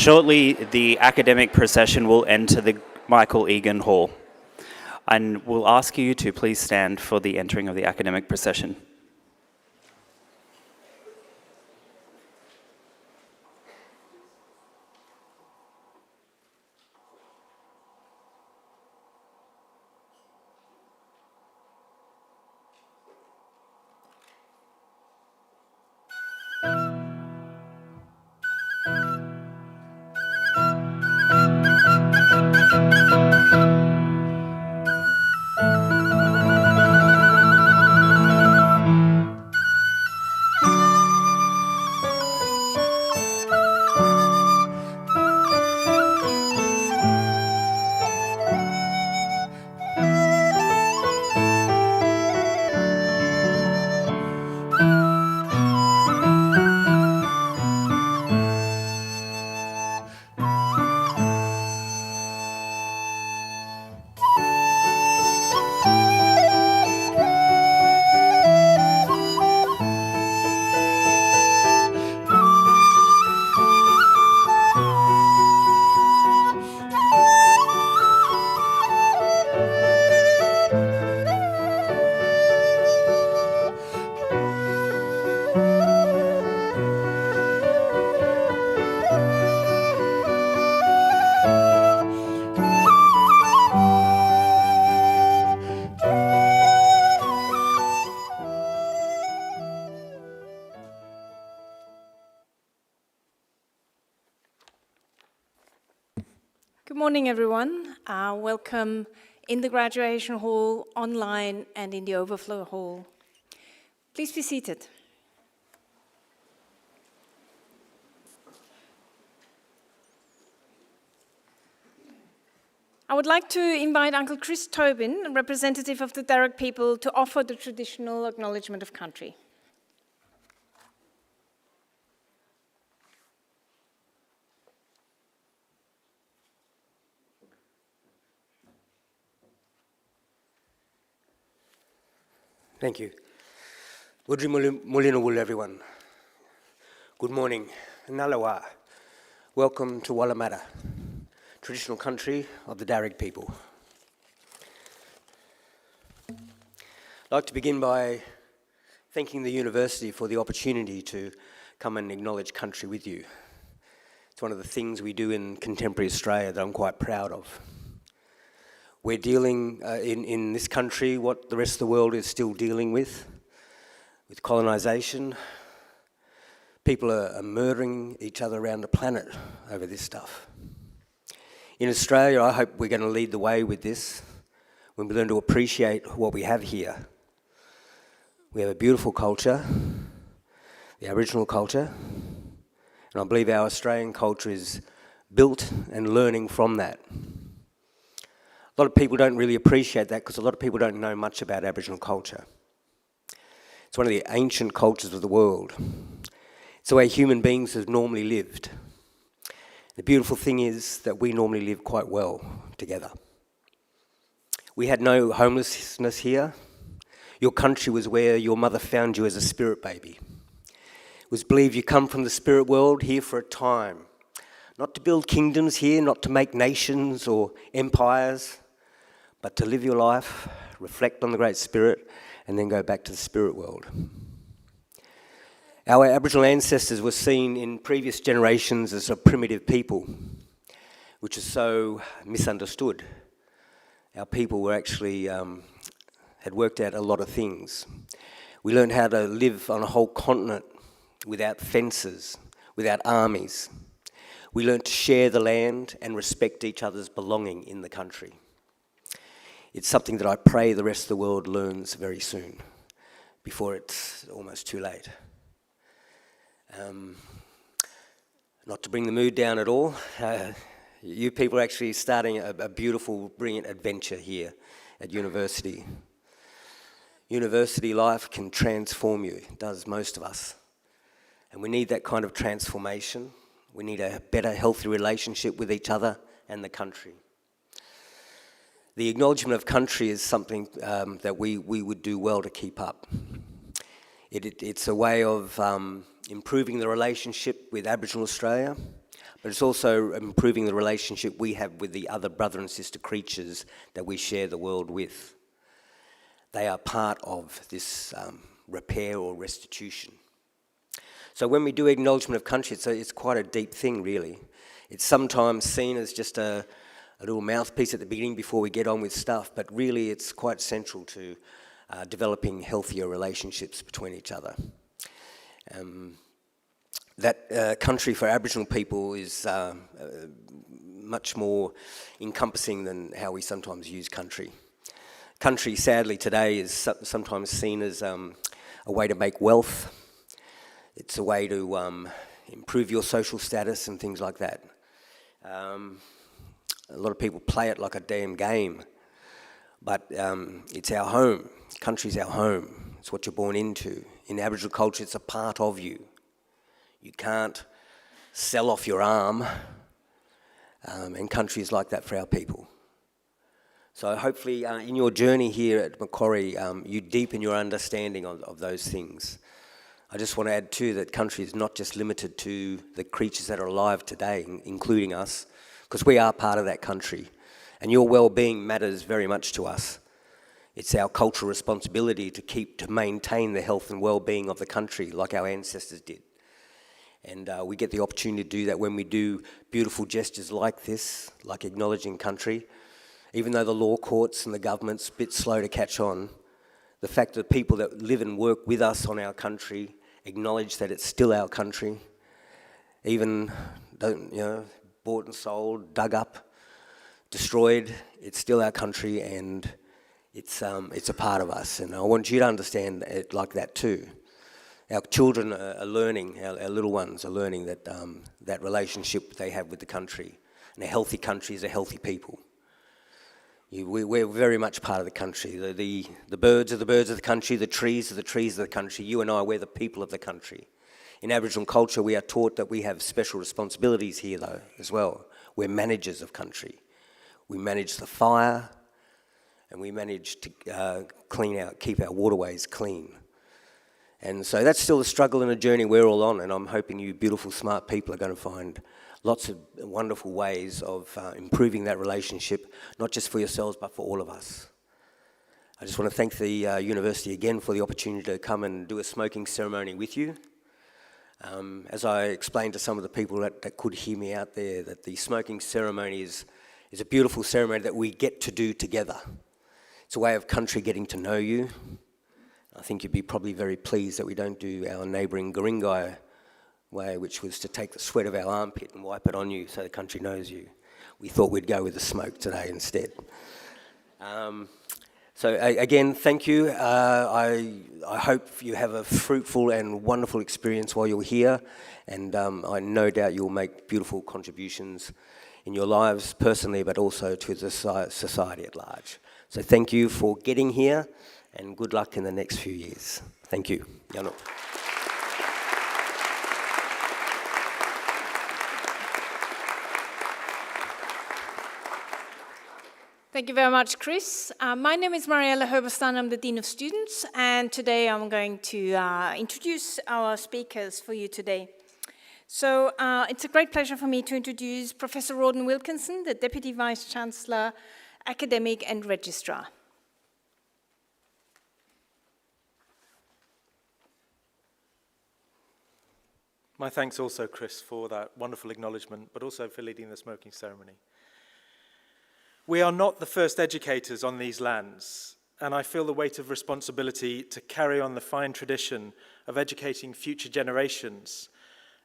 Shortly, the academic procession will enter the Michael Egan Hall, and we'll ask you to please stand for the entering of the academic procession. Good morning, everyone. Welcome in the graduation hall, online, and in the overflow hall. Please be seated. I would like to invite Uncle Chris Tobin, a representative of the Darug people, to offer the traditional acknowledgement of country. Thank you. Wudri Mulinawul, everyone. Good morning. Nalawa. Welcome to Wallamata, traditional country of the Darug people. I'd like to begin by thanking the university for the opportunity to come and acknowledge country with you. It's one of the things we do in contemporary Australia that I'm quite proud of. We're dealing in this country what the rest of the world is still dealing with colonisation. People are murdering each other around the planet over this stuff. In Australia, I hope we're going to lead the way with this when we learn to appreciate what we have here. We have a beautiful culture, the Aboriginal culture, and I believe our Australian culture is built and learning from that. A lot of people don't really appreciate that because a lot of people don't know much about Aboriginal culture. It's one of the ancient cultures of the world. It's the way human beings have normally lived. The beautiful thing is that we normally live quite well together. We had no homelessness here. Your country was where your mother found you as a spirit baby. It was believed you come from the spirit world here for a time. Not to build kingdoms here, not to make nations or empires, but to live your life, reflect on the Great Spirit, and then go back to the spirit world. Our Aboriginal ancestors were seen in previous generations as a primitive people, which is so misunderstood. Our people were actually, had worked out a lot of things. We learned how to live on a whole continent without fences, without armies. We learned to share the land and respect each other's belonging in the country. It's something that I pray the rest of the world learns very soon, before it's almost too late. Not to bring the mood down at all, you people are actually starting a beautiful, brilliant adventure here at university. University life can transform you, it does most of us. And we need that kind of transformation. We need a better, healthy relationship with each other and the country. The acknowledgement of country is something that we would do well to keep up. It's a way of improving the relationship with Aboriginal Australia, but it's also improving the relationship we have with the other brother and sister creatures that we share the world with. They are part of this repair or restitution. So when we do acknowledgement of country, it's quite a deep thing, really. It's sometimes seen as just a little mouthpiece at the beginning before we get on with stuff, but really it's quite central to developing healthier relationships between each other. That country for Aboriginal people is much more encompassing than how we sometimes use country. Country, sadly, today is sometimes seen as a way to make wealth. It's a way to improve your social status and things like that. A lot of people play it like a damn game, but it's our home. Country's our home. It's what you're born into. In Aboriginal culture, it's a part of you. You can't sell off your arm, and country is like that for our people. So hopefully in your journey here at Macquarie, you deepen your understanding of those things. I just want to add too that country is not just limited to the creatures that are alive today, including us, because we are part of that country, and your well-being matters very much to us. It's our cultural responsibility to maintain the health and well-being of the country like our ancestors did. And we get the opportunity to do that when we do beautiful gestures like this, like acknowledging country. Even though the law courts and the government's a bit slow to catch on, the fact that people that live and work with us on our country acknowledge that it's still our country, even, bought and sold, dug up, destroyed, it's still our country, and it's a part of us. And I want you to understand it like that too. Our children are learning, our little ones are learning that that relationship they have with the country. And a healthy country is a healthy people. We're very much part of the country. The birds are the birds of the country, the trees are the trees of the country. You and I, we're the people of the country. In Aboriginal culture, we are taught that we have special responsibilities here, though, as well. We're managers of country. We manage the fire, and we manage to keep our waterways clean. And so that's still a struggle and a journey we're all on, and I'm hoping you beautiful, smart people are going to find lots of wonderful ways of improving that relationship, not just for yourselves, but for all of us. I just want to thank the university again for the opportunity to come and do a smoking ceremony with you. As I explained to some of the people that could hear me out there, that the smoking ceremony is a beautiful ceremony that we get to do together. It's a way of country getting to know you. I think you'd be probably very pleased that we don't do our neighbouring Guringai way, which was to take the sweat of our armpit and wipe it on you so the country knows you. We thought we'd go with the smoke today instead. So again, thank you. I hope you have a fruitful and wonderful experience while you're here, and I no doubt you'll make beautiful contributions in your lives personally, but also to the society at large. So thank you for getting here, and good luck in the next few years. Thank you. Yano. Thank you very much, Chris. My name is Mariella Herberstam. I'm the Dean of Students, and today I'm going to introduce our speakers for you today. So it's a great pleasure for me to introduce Professor Rawdon Wilkinson, the Deputy Vice Chancellor, Academic and Registrar. My thanks also, Chris, for that wonderful acknowledgement, but also for leading the smoking ceremony. We are not the first educators on these lands, and I feel the weight of responsibility to carry on the fine tradition of educating future generations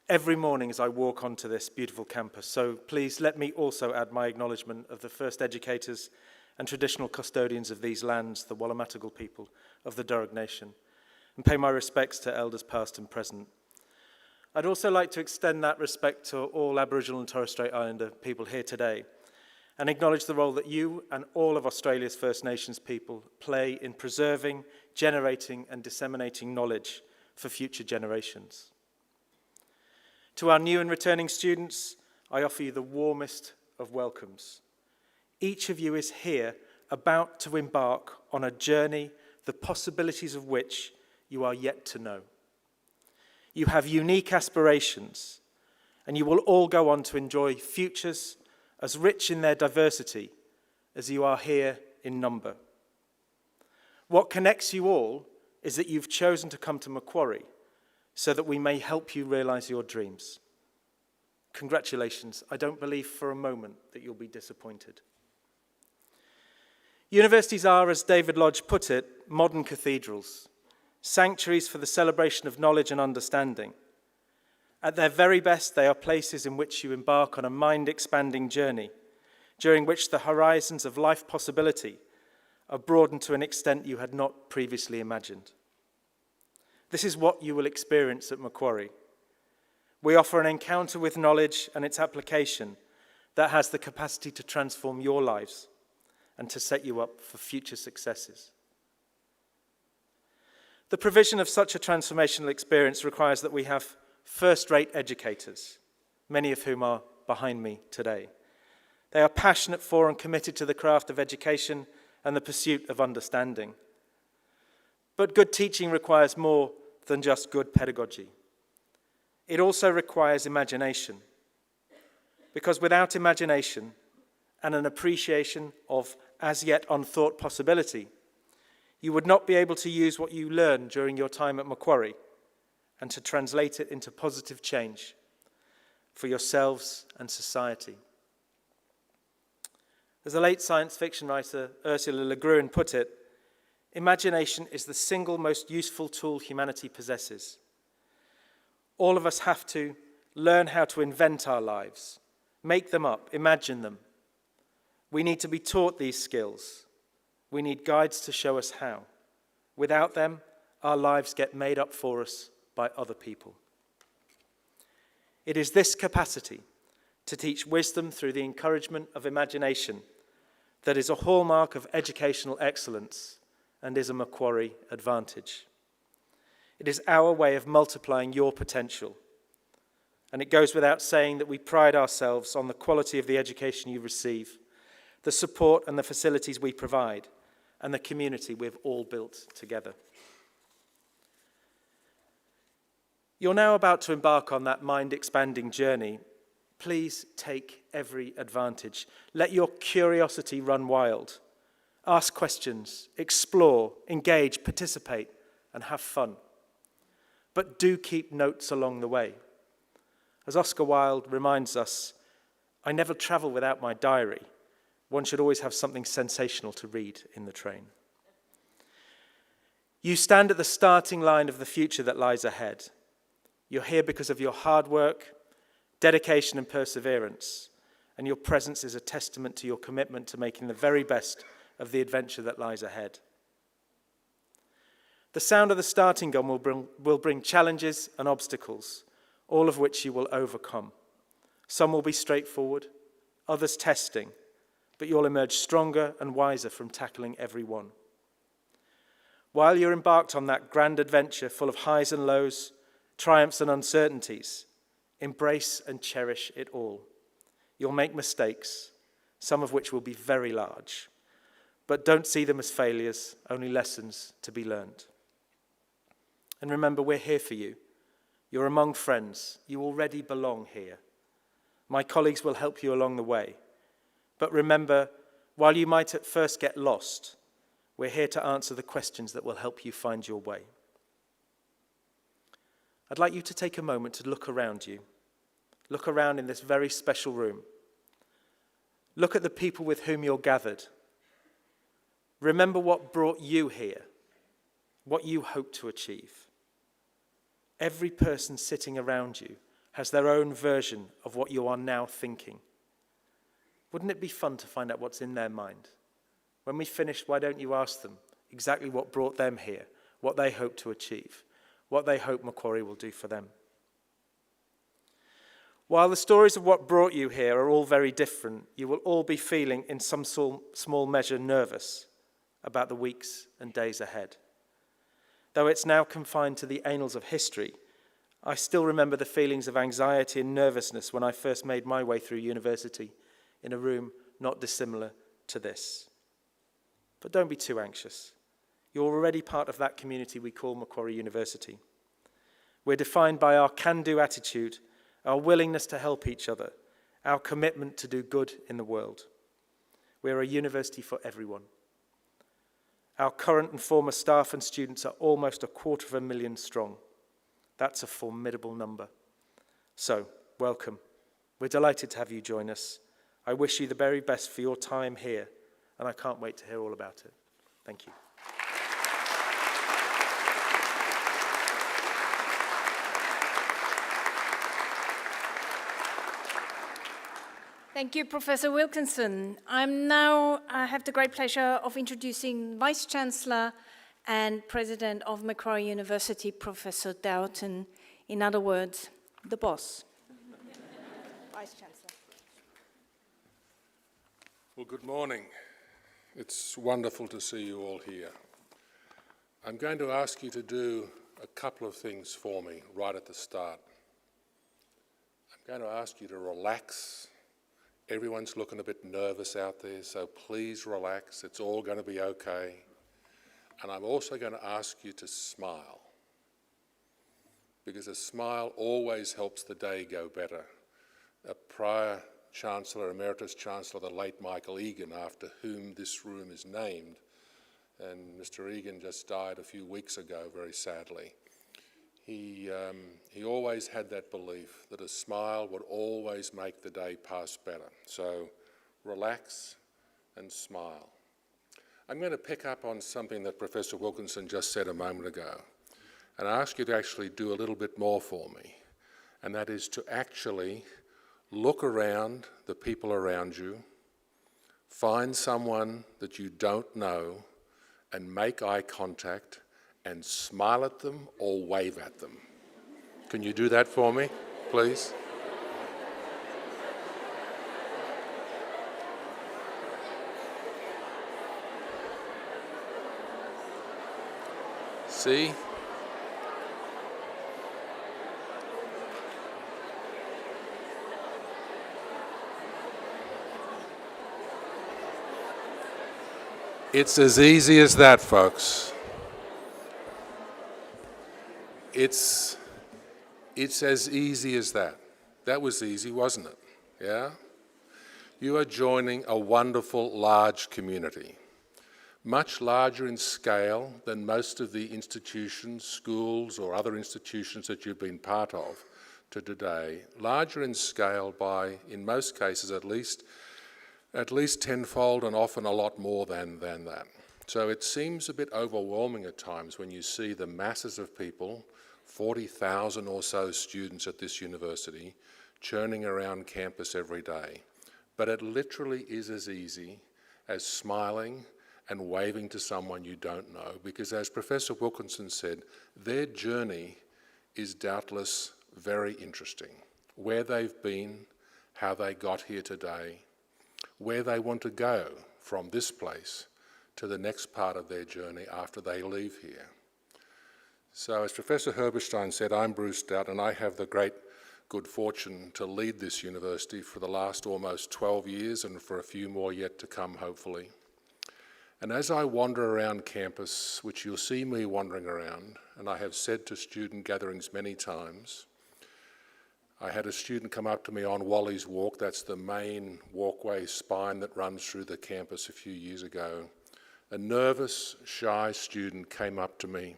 every morning as I walk onto this beautiful campus. So please let me also add my acknowledgement of the first educators and traditional custodians of these lands, the Wallumattagal people of the Darug Nation, and pay my respects to elders past and present. I'd also like to extend that respect to all Aboriginal and Torres Strait Islander people here today, and acknowledge the role that you and all of Australia's First Nations people play in preserving, generating and disseminating knowledge for future generations. To our new and returning students, I offer you the warmest of welcomes. Each of you is here about to embark on a journey, the possibilities of which you are yet to know. You have unique aspirations, and you will all go on to enjoy futures as rich in their diversity as you are here in number. What connects you all is that you've chosen to come to Macquarie so that we may help you realize your dreams. Congratulations. I don't believe for a moment that you'll be disappointed. Universities are, as David Lodge put it, modern cathedrals, sanctuaries for the celebration of knowledge and understanding. At their very best, they are places in which you embark on a mind-expanding journey, during which the horizons of life possibility are broadened to an extent you had not previously imagined. This is what you will experience at Macquarie. We offer an encounter with knowledge and its application that has the capacity to transform your lives and to set you up for future successes. The provision of such a transformational experience requires that we have first-rate educators, many of whom are behind me today. They are passionate for and committed to the craft of education and the pursuit of understanding. But good teaching requires more than just good pedagogy. It also requires imagination, because without imagination and an appreciation of as yet unthought possibility, you would not be able to use what you learn during your time at Macquarie and to translate it into positive change for yourselves and society. As the late science fiction writer Ursula Le Guin put it, imagination is the single most useful tool humanity possesses. All of us have to learn how to invent our lives, make them up, imagine them. We need to be taught these skills. We need guides to show us how. Without them, our lives get made up for us by other people. It is this capacity to teach wisdom through the encouragement of imagination that is a hallmark of educational excellence and is a Macquarie advantage. It is our way of multiplying your potential. And it goes without saying that we pride ourselves on the quality of the education you receive, the support and the facilities we provide, and the community we've all built together. You're now about to embark on that mind-expanding journey. Please take every advantage. Let your curiosity run wild. Ask questions, explore, engage, participate, and have fun. But do keep notes along the way. As Oscar Wilde reminds us, I never travel without my diary. One should always have something sensational to read in the train. You stand at the starting line of the future that lies ahead. You're here because of your hard work, dedication and perseverance, and your presence is a testament to your commitment to making the very best of the adventure that lies ahead. The sound of the starting gun will bring challenges and obstacles, all of which you will overcome. Some will be straightforward, others testing, but you'll emerge stronger and wiser from tackling every one. While you're embarked on that grand adventure full of highs and lows, triumphs and uncertainties, embrace and cherish it all. You'll make mistakes, some of which will be very large, but don't see them as failures, only lessons to be learned. And remember, we're here for you. You're among friends. You already belong here. My colleagues will help you along the way. But remember, while you might at first get lost, we're here to answer the questions that will help you find your way. I'd like you to take a moment to look around you. Look around in this very special room. Look at the people with whom you're gathered. Remember what brought you here, what you hope to achieve. Every person sitting around you has their own version of what you are now thinking. Wouldn't it be fun to find out what's in their mind? When we finish, why don't you ask them exactly what brought them here, what they hope to achieve, what they hope Macquarie will do for them. While the stories of what brought you here are all very different, you will all be feeling in some small measure nervous about the weeks and days ahead. Though it's now confined to the annals of history, I still remember the feelings of anxiety and nervousness when I first made my way through university in a room not dissimilar to this. But don't be too anxious. You're already part of that community we call Macquarie University. We're defined by our can-do attitude our willingness to help each other, our commitment to do good in the world. We're a university for everyone. Our current and former staff and students are almost 250,000 strong. That's a formidable number. So, welcome. We're delighted to have you join us. I wish you the very best for your time here, and I can't wait to hear all about it. Thank you. Thank you, Professor Wilkinson. I have the great pleasure of introducing Vice Chancellor and President of Macquarie University, Professor Doughton. In other words, the boss. Vice Chancellor. Well, good morning. It's wonderful to see you all here. I'm going to ask you to do a couple of things for me right at the start. I'm going to ask you to relax. Everyone's looking a bit nervous out there, so please relax. It's all going to be okay. And I'm also going to ask you to smile, because a smile always helps the day go better. A prior Chancellor, Emeritus Chancellor, the late Michael Egan, after whom this room is named, and Mr. Egan just died a few weeks ago, very sadly. He always had that belief that a smile would always make the day pass better. So relax and smile. I'm going to pick up on something that Professor Wilkinson just said a moment ago and ask you to actually do a little bit more for me, and that is to actually look around the people around you, find someone that you don't know and make eye contact and smile at them or wave at them. Can you do that for me, please? See? It's as easy as that, folks. It's as easy as that. That was easy, wasn't it? Yeah? You are joining a wonderful, large community, much larger in scale than most of the institutions, schools, or other institutions that you've been part of to today. Larger in scale by, in most cases at least tenfold, and often a lot more than that. So it seems a bit overwhelming at times when you see the masses of people, 40,000 or so students at this university, churning around campus every day. But it literally is as easy as smiling and waving to someone you don't know, because as Professor Wilkinson said, their journey is doubtless very interesting. Where they've been, how they got here today, where they want to go from this place to the next part of their journey after they leave here. So as Professor Herberstein said, I'm Bruce Dought, and I have the great good fortune to lead this university for the last almost 12 years and for a few more yet to come, hopefully. And as I wander around campus, which you'll see me wandering around, and I have said to student gatherings many times, I had a student come up to me on Wally's Walk, that's the main walkway spine that runs through the campus a few years ago. A nervous, shy student came up to me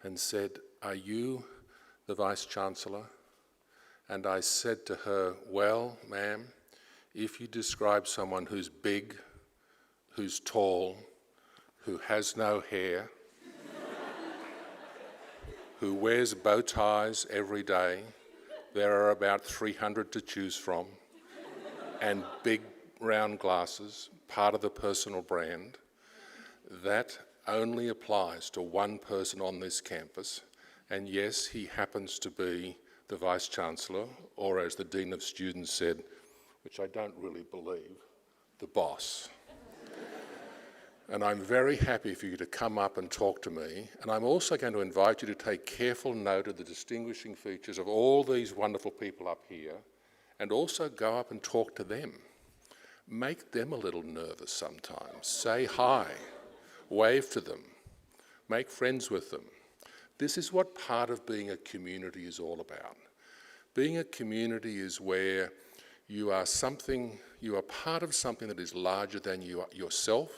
and said, "Are you the Vice Chancellor?" And I said to her, "Well, ma'am, if you describe someone who's big, who's tall, who has no hair, who wears bow ties every day, there are about 300 to choose from, and big round glasses, part of the personal brand, that only applies to one person on this campus, and yes, he happens to be the Vice Chancellor, or as the Dean of Students said, which I don't really believe, the boss." And I'm very happy for you to come up and talk to me, and I'm also going to invite you to take careful note of the distinguishing features of all these wonderful people up here, and also go up and talk to them. Make them a little nervous sometimes. Say hi, wave to them, make friends with them. This is what part of being a community is all about. Being a community is where you are part of something that is larger than yourself,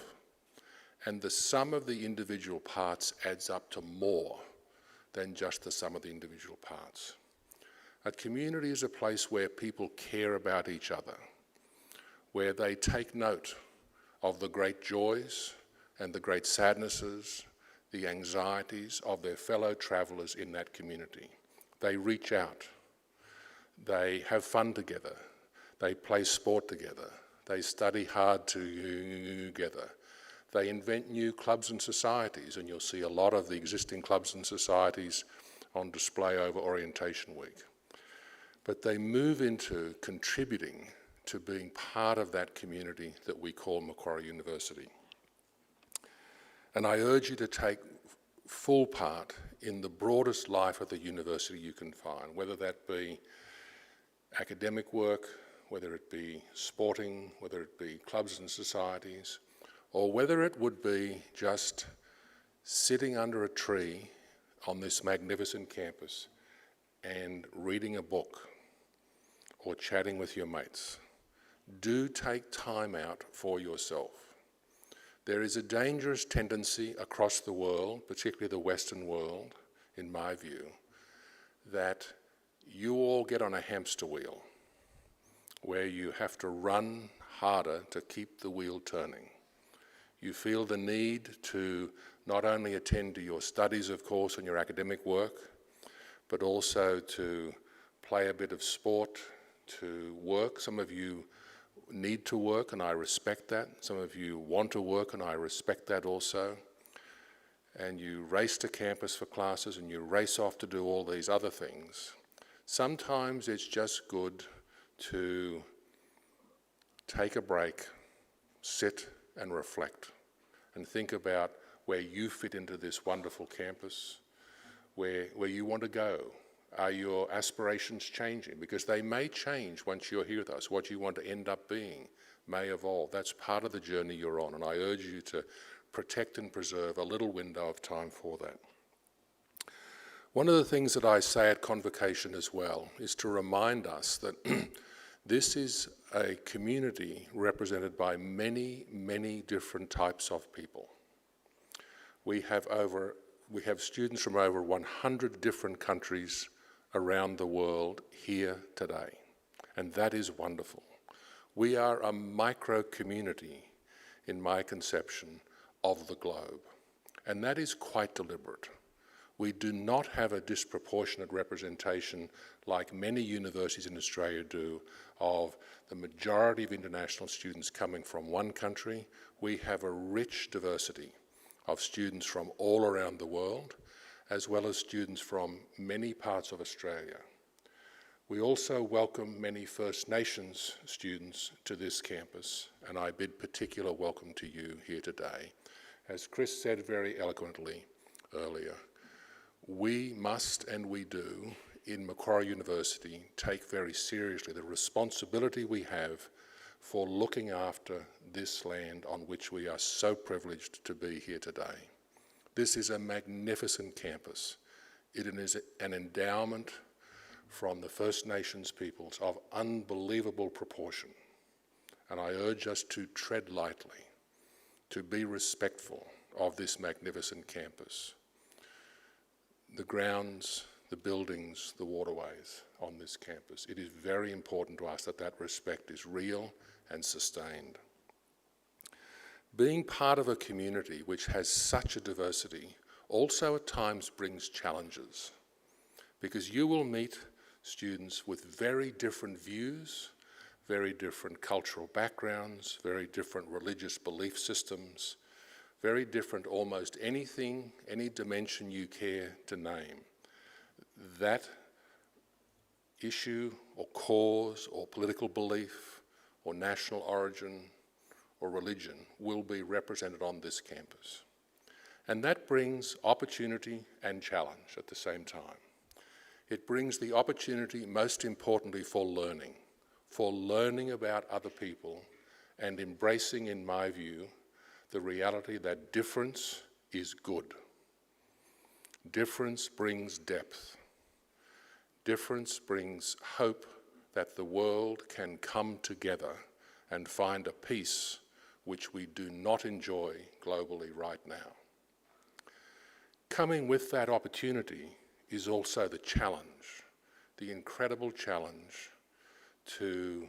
and the sum of the individual parts adds up to more than just the sum of the individual parts. A community is a place where people care about each other, where they take note of the great joys and the great sadnesses, the anxieties of their fellow travellers in that community. They reach out, they have fun together, they play sport together, they study hard together, they invent new clubs and societies, and you'll see a lot of the existing clubs and societies on display over Orientation Week. But they move into contributing to being part of that community that we call Macquarie University. And I urge you to take full part in the broadest life of the university you can find, whether that be academic work, whether it be sporting, whether it be clubs and societies, or whether it would be just sitting under a tree on this magnificent campus and reading a book or chatting with your mates. Do take time out for yourself. There is a dangerous tendency across the world, particularly the Western world, in my view, that you all get on a hamster wheel where you have to run harder to keep the wheel turning. You feel the need to not only attend to your studies, of course, and your academic work, but also to play a bit of sport, to work. Some of you need to work, and I respect that. Some of you want to work, and I respect that also. And you race to campus for classes, and you race off to do all these other things. Sometimes it's just good to take a break, sit and reflect, and think about where you fit into this wonderful campus, where you want to go. Are your aspirations changing? Because they may change once you're here with us. What you want to end up being may evolve. That's part of the journey you're on, and I urge you to protect and preserve a little window of time for that. One of the things that I say at Convocation as well is to remind us that this is a community represented by many, many different types of people. We have students from over 100 different countries around the world here today, and that is wonderful. We are a micro community, in my conception, of the globe, and that is quite deliberate. We do not have a disproportionate representation, like many universities in Australia do, of the majority of international students coming from one country. We have a rich diversity of students from all around the world, as well as students from many parts of Australia. We also welcome many First Nations students to this campus, and I bid particular welcome to you here today. As Chris said very eloquently earlier, we must and we do in Macquarie University take very seriously the responsibility we have for looking after this land on which we are so privileged to be here today. This is a magnificent campus. It is an endowment from the First Nations peoples of unbelievable proportion. And I urge us to tread lightly, to be respectful of this magnificent campus. The grounds, the buildings, the waterways on this campus. It is very important to us that that respect is real and sustained. Being part of a community which has such a diversity also at times brings challenges, because you will meet students with very different views, very different cultural backgrounds, very different religious belief systems, very different almost anything, any dimension you care to name. That issue or cause or political belief or national origin or religion will be represented on this campus. And that brings opportunity and challenge at the same time. It brings the opportunity, most importantly, for learning about other people and embracing, in my view, the reality that difference is good. Difference brings depth. Difference brings hope that the world can come together and find a peace which we do not enjoy globally right now. Coming with that opportunity is also the challenge, the incredible challenge to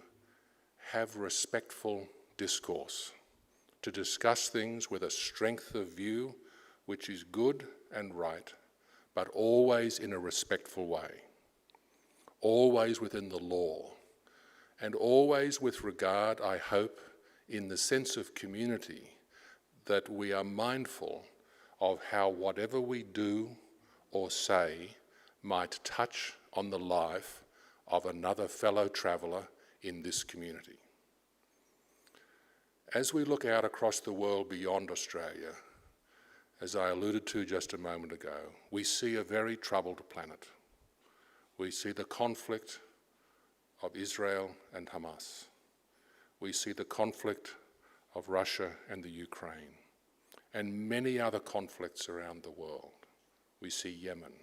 have respectful discourse, to discuss things with a strength of view which is good and right, but always in a respectful way, always within the law, and always with regard, I hope, in the sense of community, that we are mindful of how whatever we do or say might touch on the life of another fellow traveller in this community. As we look out across the world beyond Australia, as I alluded to just a moment ago, we see a very troubled planet. We see the conflict of Israel and Hamas. We see the conflict of Russia and the Ukraine, and many other conflicts around the world. We see Yemen.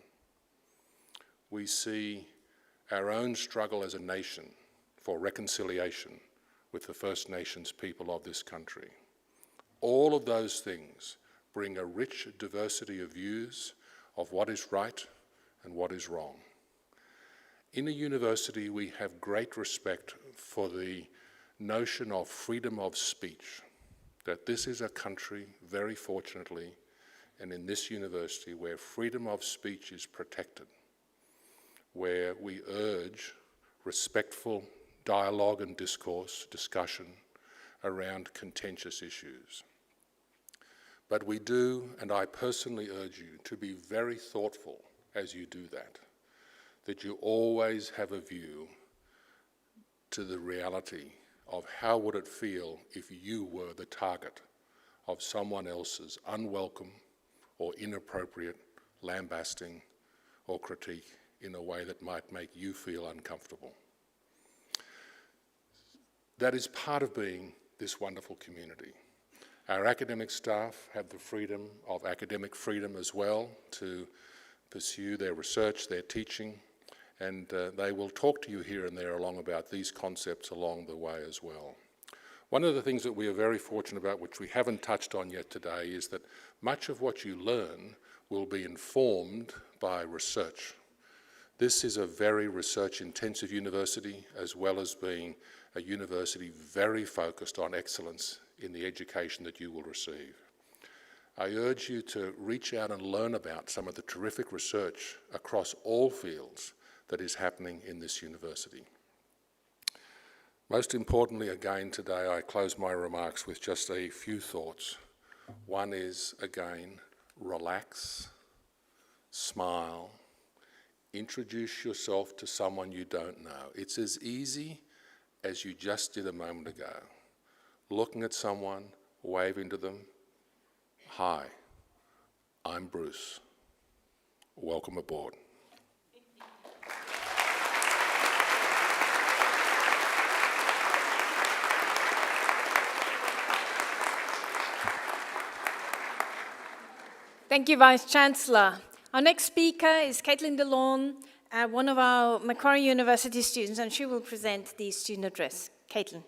We see our own struggle as a nation for reconciliation with the First Nations people of this country. All of those things bring a rich diversity of views of what is right and what is wrong. In a university, we have great respect for the notion of freedom of speech, that this is a country, very fortunately, and in this university, where freedom of speech is protected, where we urge respectful dialogue and discourse, discussion around contentious issues. But we do, and I personally urge you to be very thoughtful as you do that you always have a view to the reality of how would it feel if you were the target of someone else's unwelcome or inappropriate lambasting or critique in a way that might make you feel uncomfortable. That is part of being this wonderful community. Our academic staff have the freedom of academic freedom as well to pursue their research, their teaching, and they will talk to you here and there along about these concepts along the way as well. One of the things that we are very fortunate about, which we haven't touched on yet today, is that much of what you learn will be informed by research. This is a very research-intensive university, as well as being a university very focused on excellence in the education that you will receive. I urge you to reach out and learn about some of the terrific research across all fields that is happening in this university. Most importantly, again today, I close my remarks with just a few thoughts. One is, again, relax, smile, introduce yourself to someone you don't know. It's as easy as you just did a moment ago. Looking at someone, waving to them, "Hi, I'm Bruce. Welcome aboard." Thank you, Vice Chancellor. Our next speaker is Caitlin DeLawn, one of our Macquarie University students, and she will present the student address. Caitlin.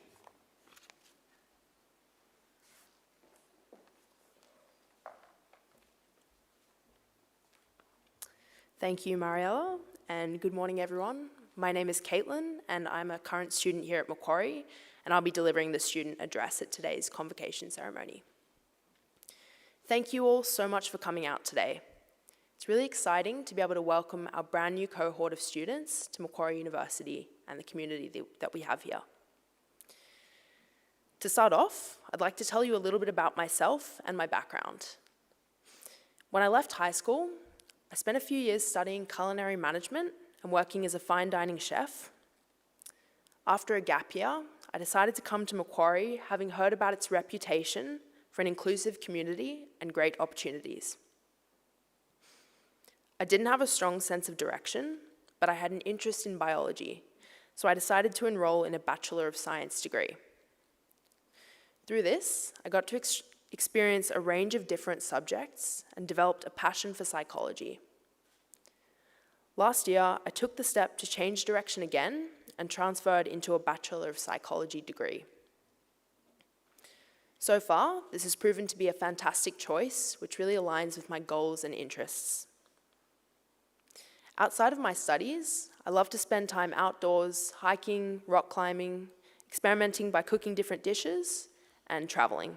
Thank you, Mariella, and good morning, everyone. My name is Caitlin, and I'm a current student here at Macquarie, and I'll be delivering the student address at today's convocation ceremony. Thank you all so much for coming out today. It's really exciting to be able to welcome our brand new cohort of students to Macquarie University and the community that we have here. To start off, I'd like to tell you a little bit about myself and my background. When I left high school, I spent a few years studying culinary management and working as a fine dining chef. After a gap year, I decided to come to Macquarie, having heard about its reputation for an inclusive community and great opportunities. I didn't have a strong sense of direction, but I had an interest in biology, so I decided to enroll in a Bachelor of Science degree. Through this, I got to experience a range of different subjects and developed a passion for psychology. Last year, I took the step to change direction again and transferred into a Bachelor of Psychology degree. So far, this has proven to be a fantastic choice, which really aligns with my goals and interests. Outside of my studies, I love to spend time outdoors, hiking, rock climbing, experimenting by cooking different dishes, and traveling.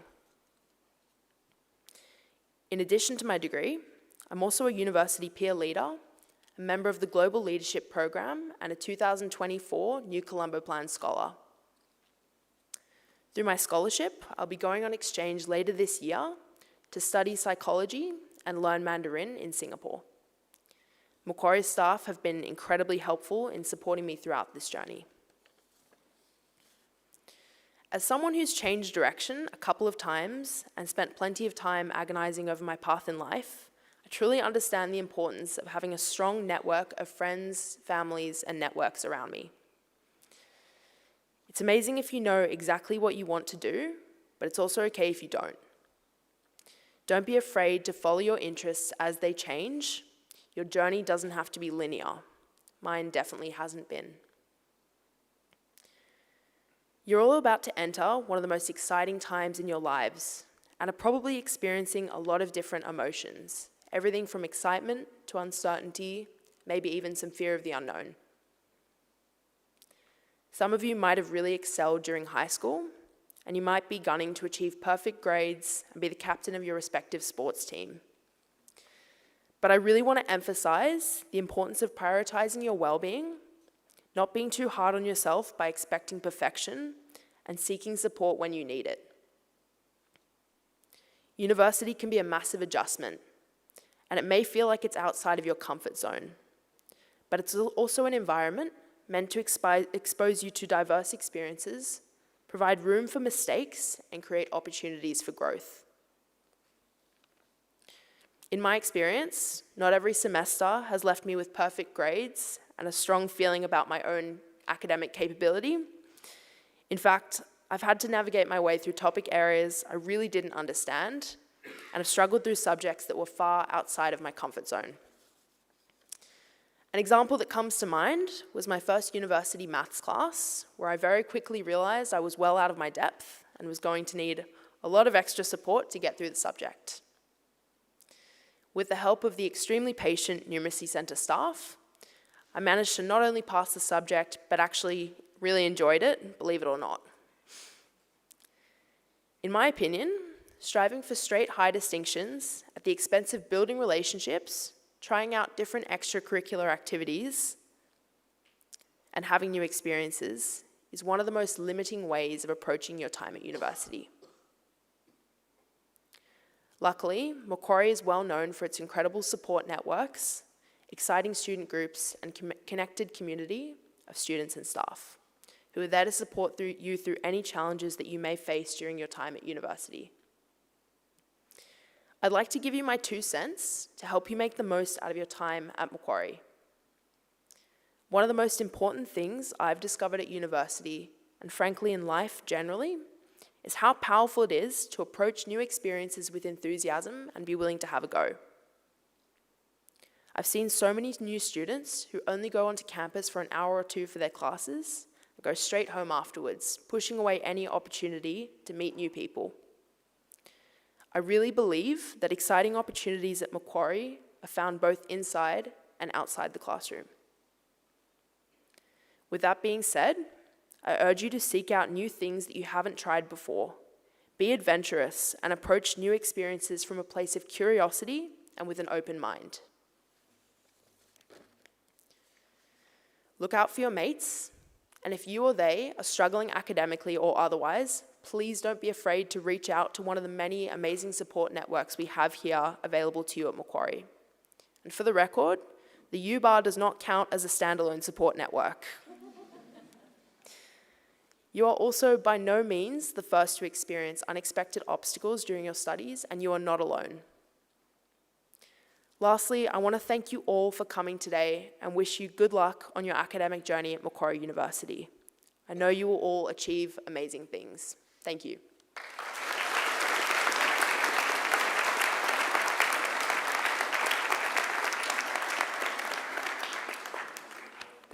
In addition to my degree, I'm also a university peer leader, a member of the Global Leadership Program, and a 2024 New Colombo Plan Scholar. Through my scholarship, I'll be going on exchange later this year to study psychology and learn Mandarin in Singapore. Macquarie staff have been incredibly helpful in supporting me throughout this journey. As someone who's changed direction a couple of times and spent plenty of time agonizing over my path in life, I truly understand the importance of having a strong network of friends, families, and networks around me. It's amazing if you know exactly what you want to do, but it's also okay if you don't. Don't be afraid to follow your interests as they change. Your journey doesn't have to be linear. Mine definitely hasn't been. You're all about to enter one of the most exciting times in your lives and are probably experiencing a lot of different emotions, everything from excitement to uncertainty, maybe even some fear of the unknown. Some of you might have really excelled during high school, and you might be gunning to achieve perfect grades and be the captain of your respective sports team. But I really want to emphasize the importance of prioritizing your well-being, not being too hard on yourself by expecting perfection, and seeking support when you need it. University can be a massive adjustment, and it may feel like it's outside of your comfort zone, but it's also an environment meant to expose you to diverse experiences, provide room for mistakes, and create opportunities for growth. In my experience, not every semester has left me with perfect grades and a strong feeling about my own academic capability. In fact, I've had to navigate my way through topic areas I really didn't understand, and have struggled through subjects that were far outside of my comfort zone. An example that comes to mind was my first university maths class, where I very quickly realized I was well out of my depth and was going to need a lot of extra support to get through the subject. With the help of the extremely patient Numeracy Centre staff, I managed to not only pass the subject, but actually really enjoyed it, believe it or not. In my opinion, striving for straight high distinctions at the expense of building relationships, trying out different extracurricular activities, and having new experiences is one of the most limiting ways of approaching your time at university. Luckily, Macquarie is well known for its incredible support networks, exciting student groups, and connected community of students and staff who are there to support you through any challenges that you may face during your time at university. I'd like to give you my 2 cents to help you make the most out of your time at Macquarie. One of the most important things I've discovered at university, and frankly in life generally, is how powerful it is to approach new experiences with enthusiasm and be willing to have a go. I've seen so many new students who only go onto campus for an hour or 2 for their classes and go straight home afterwards, pushing away any opportunity to meet new people. I really believe that exciting opportunities at Macquarie are found both inside and outside the classroom. With that being said, I urge you to seek out new things that you haven't tried before. Be adventurous and approach new experiences from a place of curiosity and with an open mind. Look out for your mates, and if you or they are struggling academically or otherwise, please don't be afraid to reach out to one of the many amazing support networks we have here available to you at Macquarie. And for the record, the U-Bar does not count as a standalone support network. You are also by no means the first to experience unexpected obstacles during your studies, and you are not alone. Lastly, I want to thank you all for coming today and wish you good luck on your academic journey at Macquarie University. I know you will all achieve amazing things. Thank you.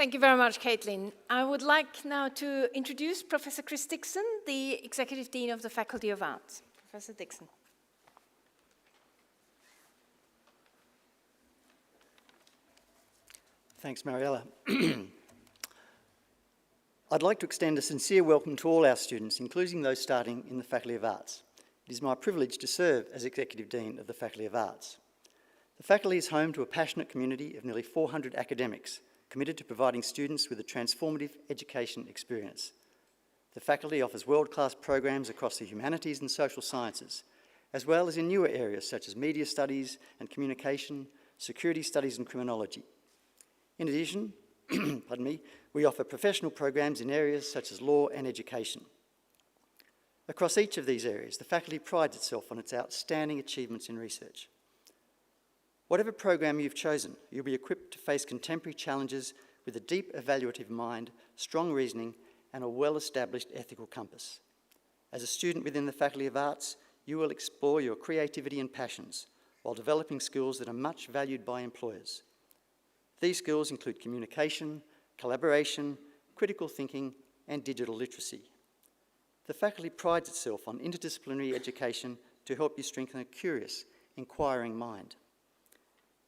Thank you very much, Caitlin. I would like now to introduce Professor Chris Dixon, the Executive Dean of the Faculty of Arts. Professor Dixon. Thanks, Mariella. I'd like to extend a sincere welcome to all our students, including those starting in the Faculty of Arts. It is my privilege to serve as Executive Dean of the Faculty of Arts. The faculty is home to a passionate community of nearly 400 academics committed to providing students with a transformative education experience. The faculty offers world-class programs across the humanities and social sciences, as well as in newer areas such as media studies and communication, security studies and criminology. In addition, we offer professional programs in areas such as law and education. Across each of these areas, the faculty prides itself on its outstanding achievements in research. Whatever program you've chosen, you'll be equipped to face contemporary challenges with a deep evaluative mind, strong reasoning, and a well-established ethical compass. As a student within the Faculty of Arts, you will explore your creativity and passions while developing skills that are much valued by employers. These skills include communication, collaboration, critical thinking, and digital literacy. The faculty prides itself on interdisciplinary education to help you strengthen a curious, inquiring mind.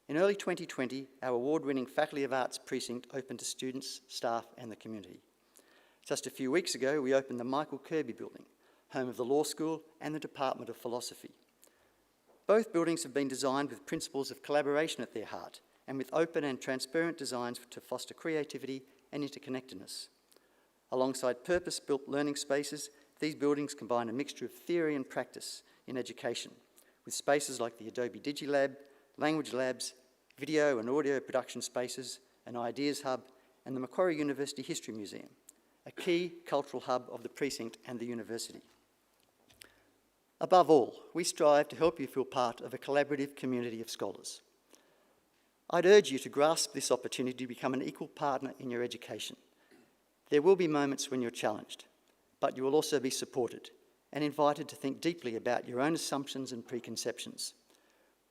In early 2020, our award-winning Faculty of Arts precinct opened to students, staff, and the community. Just a few weeks ago, we opened the Michael Kirby building, home of the Law School and the Department of Philosophy. Both buildings have been designed with principles of collaboration at their heart, and with open and transparent designs to foster creativity and interconnectedness. Alongside purpose-built learning spaces, these buildings combine a mixture of theory and practice in education, with spaces like the Adobe DigiLab, language labs, video and audio production spaces, an ideas hub, and the Macquarie University History Museum, a key cultural hub of the precinct and the university. Above all, we strive to help you feel part of a collaborative community of scholars. I'd urge you to grasp this opportunity to become an equal partner in your education. There will be moments when you're challenged, but you will also be supported and invited to think deeply about your own assumptions and preconceptions.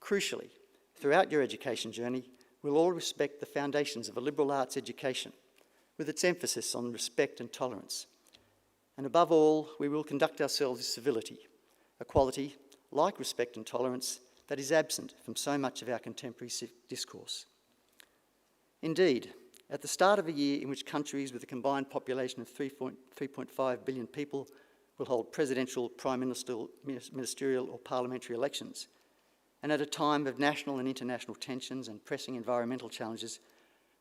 Crucially, throughout your education journey, we'll all respect the foundations of a liberal arts education, with its emphasis on respect and tolerance. And above all, we will conduct ourselves with civility, a quality, like respect and tolerance, that is absent from so much of our contemporary discourse. Indeed, at the start of a year in which countries with a combined population of 3.5 billion people will hold presidential, prime ministerial or parliamentary elections, and at a time of national and international tensions and pressing environmental challenges,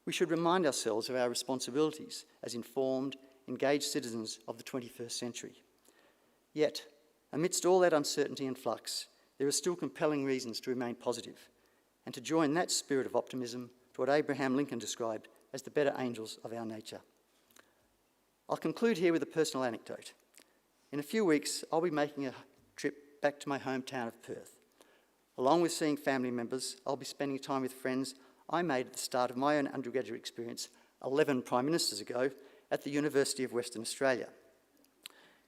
we should remind ourselves of our responsibilities as informed, engaged citizens of the 21st century. Yet, amidst all that uncertainty and flux, there are still compelling reasons to remain positive and to join that spirit of optimism to what Abraham Lincoln described as the better angels of our nature. I'll conclude here with a personal anecdote. In a few weeks, I'll be making a trip back to my hometown of Perth. Along with seeing family members, I'll be spending time with friends I made at the start of my own undergraduate experience 11 Prime Ministers ago at the University of Western Australia.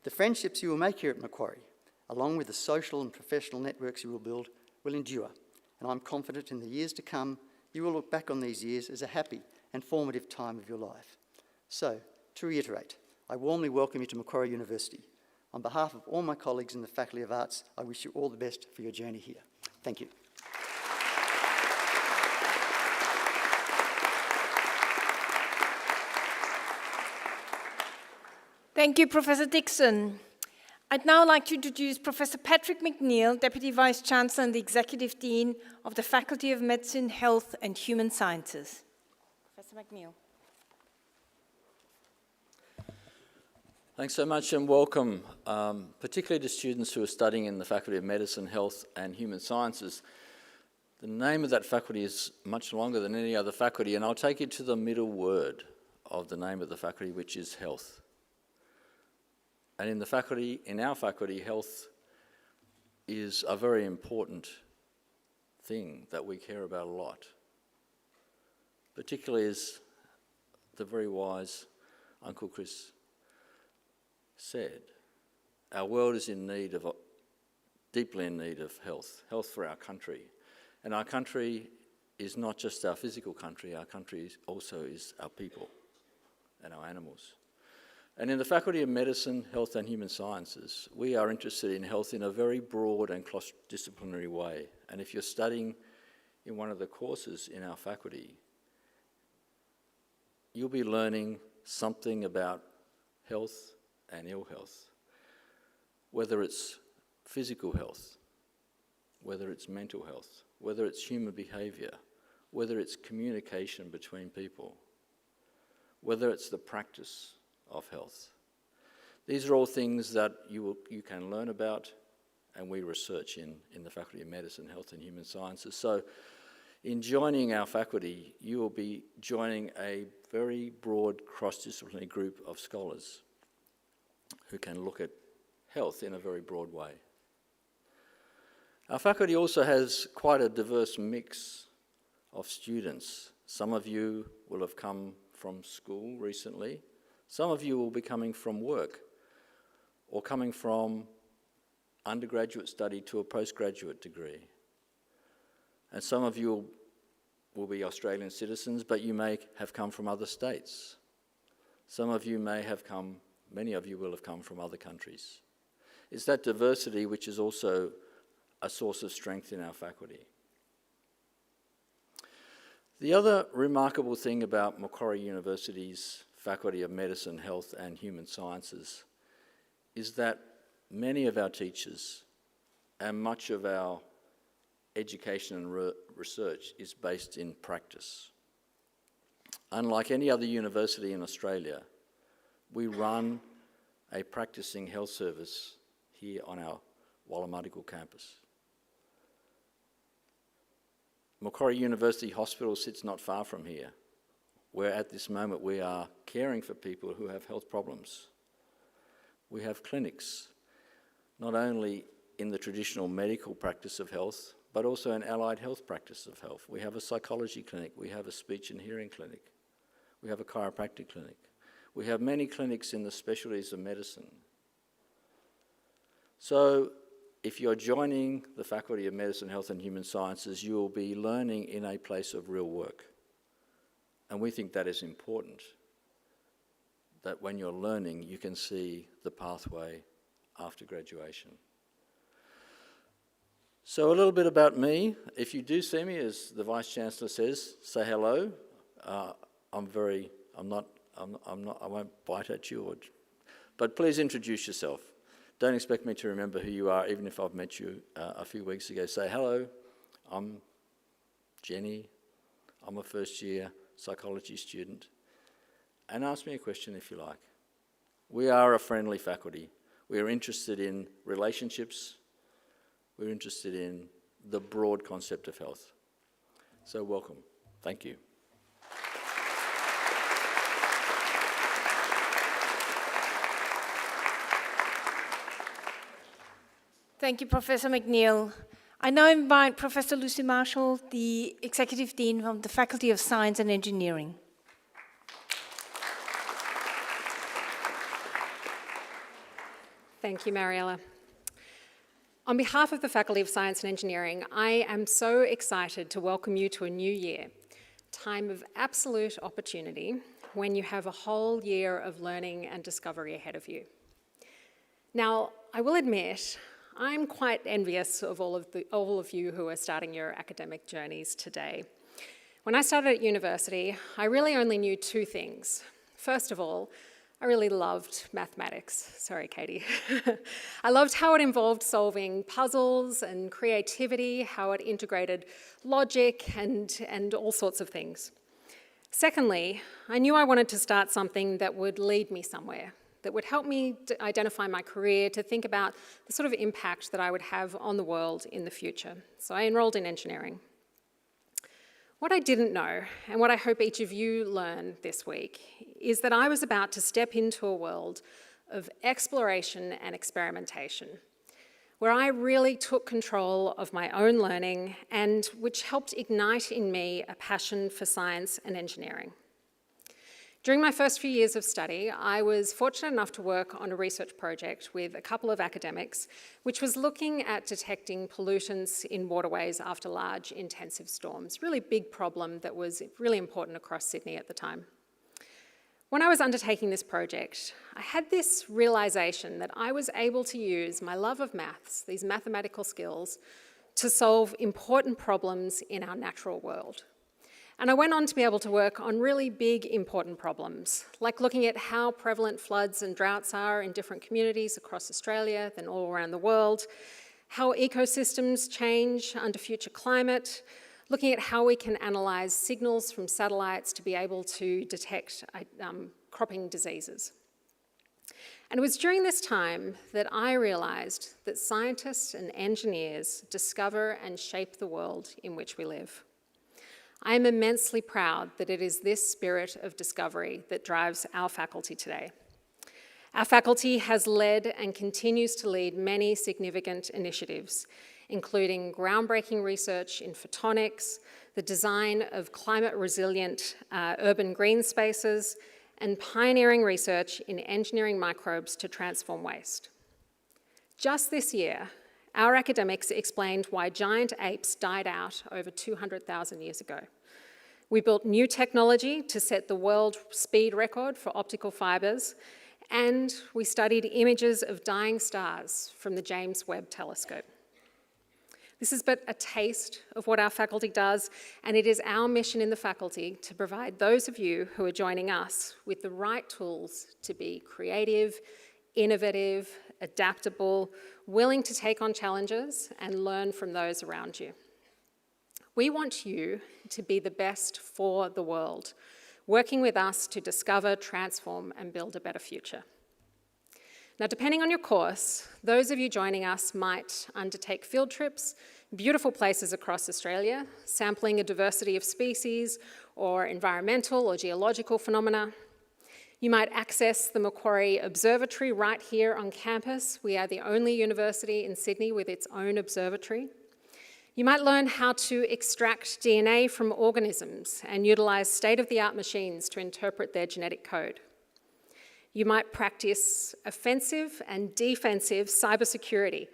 The friendships you will make here at Macquarie, along with the social and professional networks you will build, will endure, and I'm confident in the years to come, you will look back on these years as a happy and formative time of your life. So, to reiterate, I warmly welcome you to Macquarie University. On behalf of all my colleagues in the Faculty of Arts, I wish you all the best for your journey here. Thank you. Thank you, Professor Dixon. I'd now like to introduce Professor Patrick McNeill, Deputy Vice Chancellor and the Executive Dean of the Faculty of Medicine, Health and Human Sciences. Professor McNeill. Thanks so much and welcome, particularly to students who are studying in the Faculty of Medicine, Health and Human Sciences. The name of that faculty is much longer than any other faculty, and I'll take you to the middle word of the name of the faculty, which is health. And in our faculty, health is a very important thing that we care about a lot, particularly as the very wise Uncle Chris said, our world is deeply in need of health for our country. And our country is not just our physical country, our country also is our people. and our animals. And in the Faculty of Medicine, Health and Human Sciences, we are interested in health in a very broad and cross-disciplinary way. And if you're studying in one of the courses in our faculty, you'll be learning something about health and ill health, whether it's physical health, whether it's mental health, whether it's human behaviour, whether it's communication between people, whether it's the practice of health. These are all things that you can learn about and we research in the Faculty of Medicine, Health and Human Sciences. So in joining our faculty, you will be joining a very broad cross-disciplinary group of scholars who can look at health in a very broad way. Our faculty also has quite a diverse mix of students. Some of you will have come from school recently. Some of you will be coming from work or coming from undergraduate study to a postgraduate degree. And some of you will be Australian citizens, but you may have come from other states. Some of you may have come, many of you will have come from other countries. It's that diversity which is also a source of strength in our faculty. The other remarkable thing about Macquarie University's Faculty of Medicine, Health and Human Sciences is that many of our teachers and much of our education and research is based in practice. Unlike any other university in Australia, we run a practicing health service here on our Wallamadigal campus. Macquarie University Hospital sits not far from here, where at this moment we are caring for people who have health problems. We have clinics, not only in the traditional medical practice of health, but also an allied health practice of health. We have a psychology clinic, we have a speech and hearing clinic, we have a chiropractic clinic. We have many clinics in the specialties of medicine. So if you're joining the Faculty of Medicine, Health and Human Sciences, you will be learning in a place of real work. And we think that is important, that when you're learning, you can see the pathway after graduation. So a little bit about me. If you do see me, as the Vice Chancellor says, say hello. I won't bite at you, but please introduce yourself. Don't expect me to remember who you are, even if I've met you a few weeks ago. Say, hello, I'm Jenny, I'm a first year psychology student, and ask me a question if you like. We are a friendly faculty. We are interested in relationships. We're interested in the broad concept of health. So welcome. Thank you. Thank you, Professor McNeill. I now invite Professor Lucy Marshall, the Executive Dean of the Faculty of Science and Engineering. Thank you, Mariella. On behalf of the Faculty of Science and Engineering, I am so excited to welcome you to a new year, time of absolute opportunity when you have a whole year of learning and discovery ahead of you. Now, I will admit, I'm quite envious of all of you who are starting your academic journeys today. When I started at university, I really only knew two things. First of all, I really loved mathematics. Sorry, Katie. I loved how it involved solving puzzles and creativity, how it integrated logic and all sorts of things. Secondly, I knew I wanted to start something that would lead me somewhere, that would help me to identify my career, to think about the sort of impact that I would have on the world in the future. So I enrolled in engineering. What I didn't know, and what I hope each of you learn this week, is that I was about to step into a world of exploration and experimentation, where I really took control of my own learning and which helped ignite in me a passion for science and engineering. During my first few years of study, I was fortunate enough to work on a research project with a couple of academics, which was looking at detecting pollutants in waterways after large intensive storms. Really big problem that was really important across Sydney at the time. When I was undertaking this project, I had this realization that I was able to use my love of maths, these mathematical skills, to solve important problems in our natural world. And I went on to be able to work on really big, important problems, like looking at how prevalent floods and droughts are in different communities across Australia, then all around the world, how ecosystems change under future climate, looking at how we can analyse signals from satellites to be able to detect cropping diseases. And it was during this time that I realised that scientists and engineers discover and shape the world in which we live. I am immensely proud that it is this spirit of discovery that drives our faculty today. Our faculty has led and continues to lead many significant initiatives, including groundbreaking research in photonics, the design of climate-resilient urban green spaces, and pioneering research in engineering microbes to transform waste. Just this year, our academics explained why giant apes died out over 200,000 years ago. We built new technology to set the world speed record for optical fibres, and we studied images of dying stars from the James Webb Telescope. This is but a taste of what our faculty does, and it is our mission in the faculty to provide those of you who are joining us with the right tools to be creative, innovative, adaptable, willing to take on challenges and learn from those around you. We want you to be the best for the world, working with us to discover, transform, and build a better future. Now, depending on your course, those of you joining us might undertake field trips, beautiful places across Australia, sampling a diversity of species or environmental or geological phenomena. You might access the Macquarie Observatory right here on campus. We are the only university in Sydney with its own observatory. You might learn how to extract DNA from organisms and utilise state-of-the-art machines to interpret their genetic code. You might practice offensive and defensive cybersecurity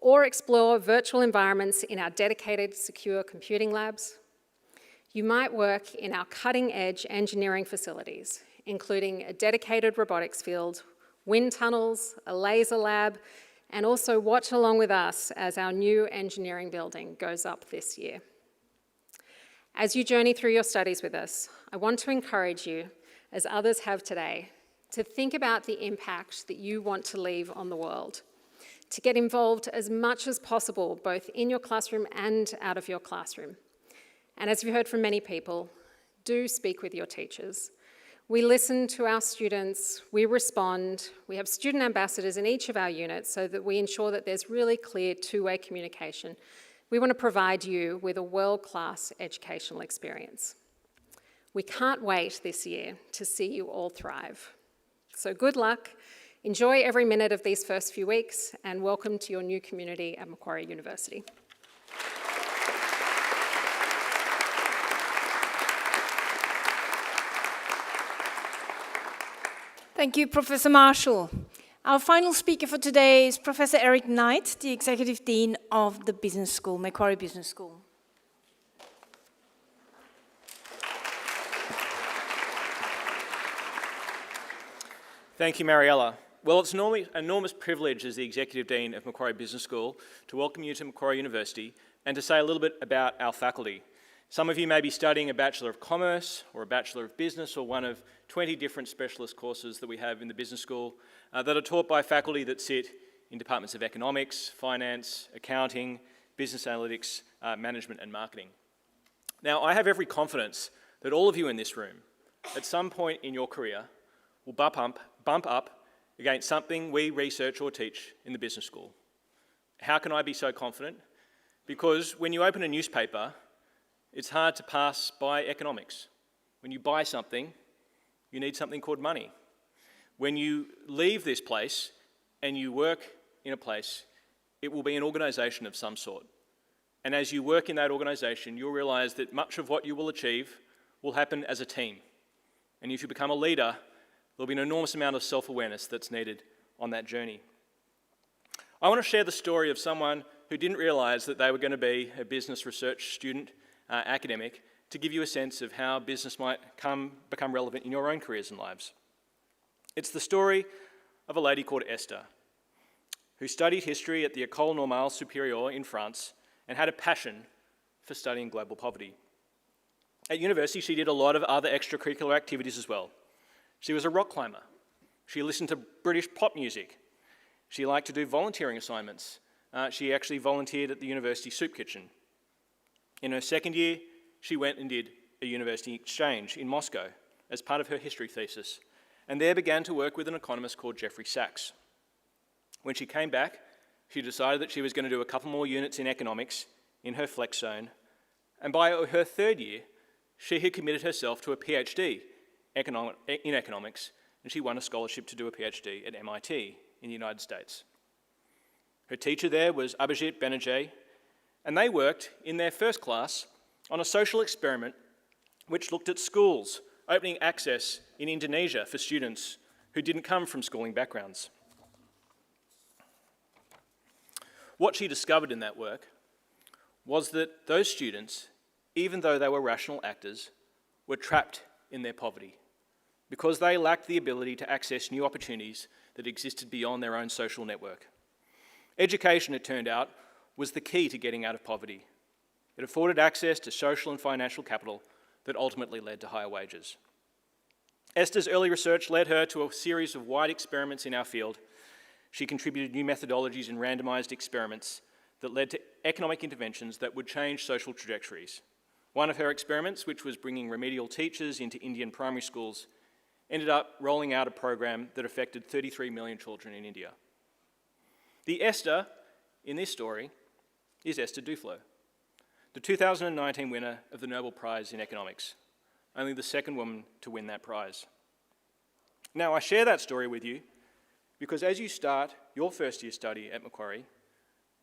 or explore virtual environments in our dedicated secure computing labs. You might work in our cutting-edge engineering facilities, including a dedicated robotics field, wind tunnels, a laser lab, and also watch along with us as our new engineering building goes up this year. As you journey through your studies with us, I want to encourage you, as others have today, to think about the impact that you want to leave on the world, to get involved as much as possible, both in your classroom and out of your classroom. And as you've heard from many people, do speak with your teachers. We listen to our students, we respond, we have student ambassadors in each of our units so that we ensure that there's really clear two-way communication. We want to provide you with a world-class educational experience. We can't wait this year to see you all thrive. So good luck, enjoy every minute of these first few weeks, and welcome to your new community at Macquarie University. Thank you, Professor Marshall. Our final speaker for today is Professor Eric Knight, the Executive Dean of the Business School, Macquarie Business School. Thank you, Mariella. Well, it's an enormous privilege as the Executive Dean of Macquarie Business School to welcome you to Macquarie University and to say a little bit about our faculty. Some of you may be studying a Bachelor of Commerce or a Bachelor of Business or one of 20 different specialist courses that we have in the Business School that are taught by faculty that sit in departments of economics, finance, accounting, business analytics, management and marketing. Now, I have every confidence that all of you in this room, at some point in your career, will bump up against something we research or teach in the Business School. How can I be so confident? Because when you open a newspaper, it's hard to pass by economics. When you buy something, you need something called money. When you leave this place and you work in a place, it will be an organisation of some sort. And as you work in that organisation, you'll realise that much of what you will achieve will happen as a team. And if you become a leader, there'll be an enormous amount of self-awareness that's needed on that journey. I want to share the story of someone who didn't realise that they were going to be a business research student, academic, to give you a sense of how business might become relevant in your own careers and lives. It's the story of a lady called Esther, who studied history at the École Normale Supérieure in France and had a passion for studying global poverty. At university, she did a lot of other extracurricular activities as well. She was a rock climber. She listened to British pop music. She liked to do volunteering assignments. She actually volunteered at the university soup kitchen. In her second year, she went and did a university exchange in Moscow as part of her history thesis, and there began to work with an economist called Jeffrey Sachs. When she came back, she decided that she was going to do a couple more units in economics in her flex zone, and by her third year, she had committed herself to a PhD in economics, and she won a scholarship to do a PhD at MIT in the United States. Her teacher there was Abhijit Banerjee, and they worked in their first class on a social experiment which looked at schools opening access in Indonesia for students who didn't come from schooling backgrounds. What she discovered in that work was that those students, even though they were rational actors, were trapped in their poverty because they lacked the ability to access new opportunities that existed beyond their own social network. Education, it turned out, was the key to getting out of poverty. It afforded access to social and financial capital that ultimately led to higher wages. Esther's early research led her to a series of wide experiments in our field. She contributed new methodologies and randomized experiments that led to economic interventions that would change social trajectories. One of her experiments, which was bringing remedial teachers into Indian primary schools, ended up rolling out a program that affected 33 million children in India. The Esther in this story is Esther Duflo, the 2019 winner of the Nobel Prize in Economics, only the second woman to win that prize. Now, I share that story with you because as you start your first year study at Macquarie,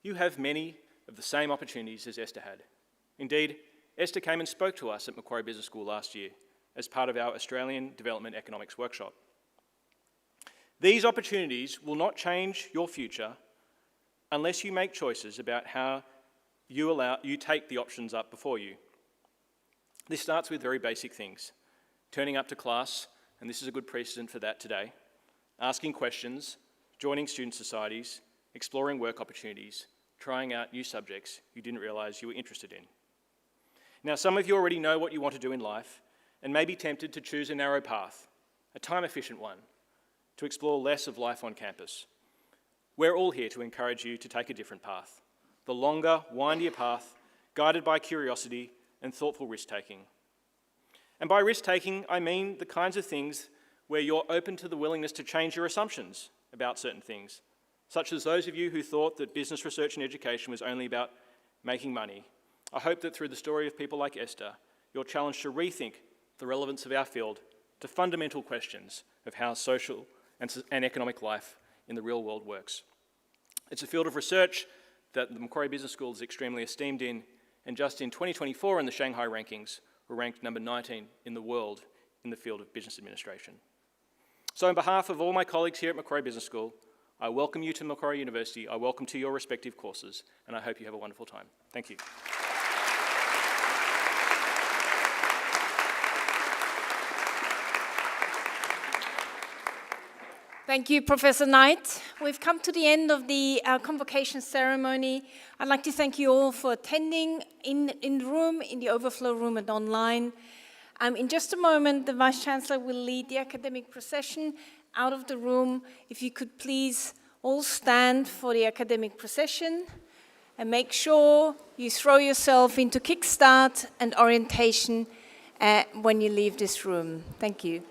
you have many of the same opportunities as Esther had. Indeed, Esther came and spoke to us at Macquarie Business School last year as part of our Australian Development Economics Workshop. These opportunities will not change your future unless you make choices about how you take the options up before you. This starts with very basic things. Turning up to class, and this is a good precedent for that today, asking questions, joining student societies, exploring work opportunities, trying out new subjects you didn't realise you were interested in. Now, some of you already know what you want to do in life and may be tempted to choose a narrow path, a time-efficient one, to explore less of life on campus. We're all here to encourage you to take a different path, the longer, windier path, guided by curiosity and thoughtful risk-taking. And by risk-taking, I mean the kinds of things where you're open to the willingness to change your assumptions about certain things, such as those of you who thought that business research and education was only about making money. I hope that through the story of people like Esther, you're challenged to rethink the relevance of our field to fundamental questions of how social and economic life in the real world works. It's a field of research that the Macquarie Business School is extremely esteemed in, and just in 2024 in the Shanghai rankings, were ranked number 19 in the world in the field of business administration. So on behalf of all my colleagues here at Macquarie Business School, I welcome you to Macquarie University, I welcome to your respective courses, and I hope you have a wonderful time. Thank you. Thank you, Professor Knight. We've come to the end of the convocation ceremony. I'd like to thank you all for attending in the room, in the overflow room and online. In just a moment, the Vice Chancellor will lead the academic procession out of the room. If you could please all stand for the academic procession and make sure you throw yourself into kickstart and orientation when you leave this room. Thank you.